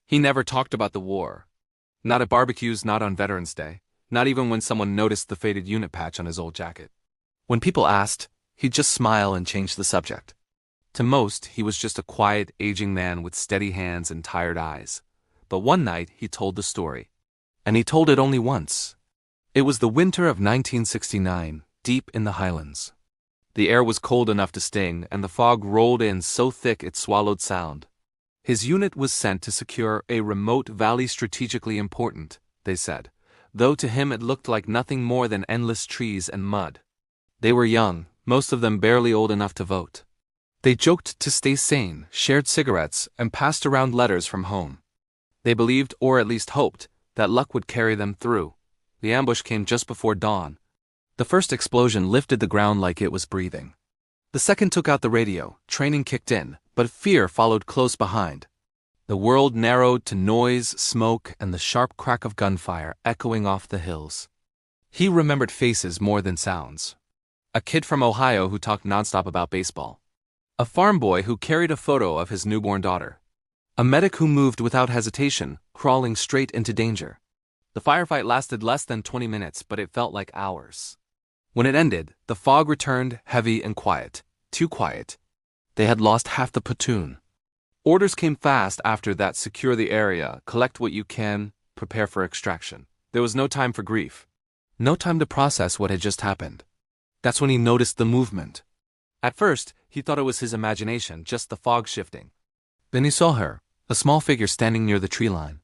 He never talked about the war. Not at barbecues, not on Veterans Day, not even when someone noticed the faded unit patch on his old jacket. When people asked, he'd just smile and change the subject. To most, he was just a quiet, aging man with steady hands and tired eyes. But one night, he told the story. And he told it only once. It was the winter of 1969, deep in the highlands. The air was cold enough to sting, and the fog rolled in so thick it swallowed sound. His unit was sent to secure a remote valley strategically important, they said, though to him it looked like nothing more than endless trees and mud. They were young, most of them barely old enough to vote. They joked to stay sane, shared cigarettes, and passed around letters from home. They believed, or at least hoped, that luck would carry them through. The ambush came just before dawn. The first explosion lifted the ground like it was breathing. The second took out the radio, training kicked in, but fear followed close behind. The world narrowed to noise, smoke, and the sharp crack of gunfire echoing off the hills. He remembered faces more than sounds. A kid from Ohio who talked nonstop about baseball. A farm boy who carried a photo of his newborn daughter. A medic who moved without hesitation, crawling straight into danger. The firefight lasted less than 20 minutes, but it felt like hours. When it ended, the fog returned, heavy and quiet. Too quiet. They had lost half the platoon. Orders came fast after that: secure the area, collect what you can, prepare for extraction. There was no time for grief. No time to process what had just happened. That's when he noticed the movement. At first, he thought it was his imagination, just the fog shifting. Then he saw her, a small figure standing near the tree line.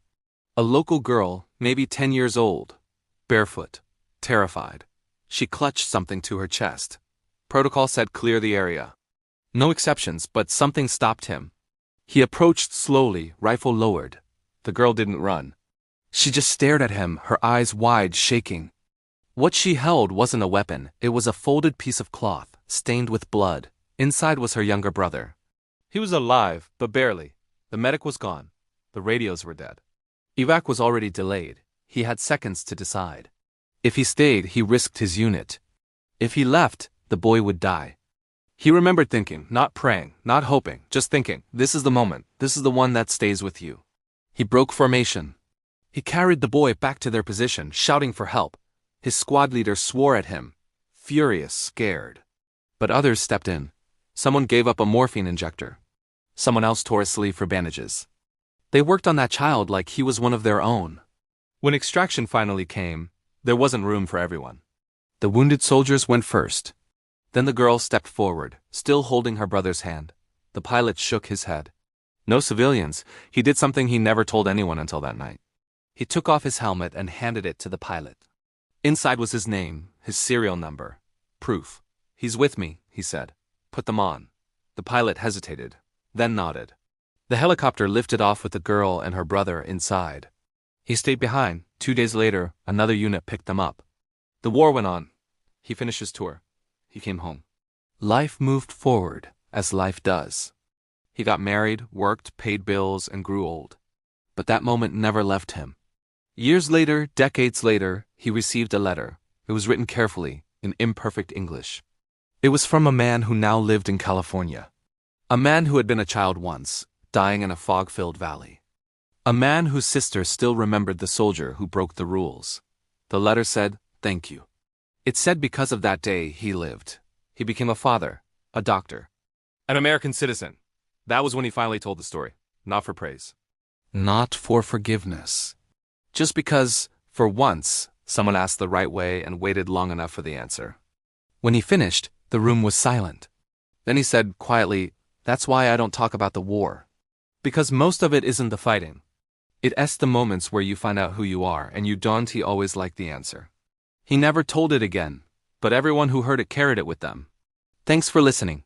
A local girl, maybe 10 years old. Barefoot. Terrified. She clutched something to her chest. Protocol said clear the area. No exceptions, but something stopped him. He approached slowly, rifle lowered. The girl didn't run. She just stared at him, her eyes wide, shaking. What she held wasn't a weapon, it was a folded piece of cloth, stained with blood. Inside was her younger brother. He was alive, but barely. The medic was gone. The radios were dead. Evac was already delayed. He had seconds to decide. If he stayed, he risked his unit. If he left, the boy would die. He remembered thinking, not praying, not hoping, just thinking, this is the moment, this is the one that stays with you. He broke formation. He carried the boy back to their position, shouting for help. His squad leader swore at him, furious, scared. But others stepped in. Someone gave up a morphine injector. Someone else tore a sleeve for bandages. They worked on that child like he was one of their own. When extraction finally came, there wasn't room for everyone. The wounded soldiers went first. Then the girl stepped forward, still holding her brother's hand. The pilot shook his head. No civilians. He did something he never told anyone until that night. He took off his helmet and handed it to the pilot. Inside was his name, his serial number. Proof. He's with me, he said. Put them on. The pilot hesitated, then nodded. The helicopter lifted off with the girl and her brother inside. He stayed behind. 2 days later, another unit picked them up. The war went on. He finished his tour. He came home. Life moved forward, as life does. He got married, worked, paid bills, and grew old. But that moment never left him. Years later, decades later, he received a letter. It was written carefully, in imperfect English. It was from a man who now lived in California. A man who had been a child once, dying in a fog-filled valley. A man whose sister still remembered the soldier who broke the rules. The letter said, "Thank you." It said because of that day he lived. He became a father, a doctor, an American citizen. That was when he finally told the story. Not for praise. Not for forgiveness. Just because, for once, someone asked the right way and waited long enough for the answer. When he finished, the room was silent. Then he said quietly, "That's why I don't talk about the war. Because most of it isn't the fighting. It's the moments where you find out who you are, and you don't." He always liked the answer. He never told it again, but everyone who heard it carried it with them. Thanks for listening.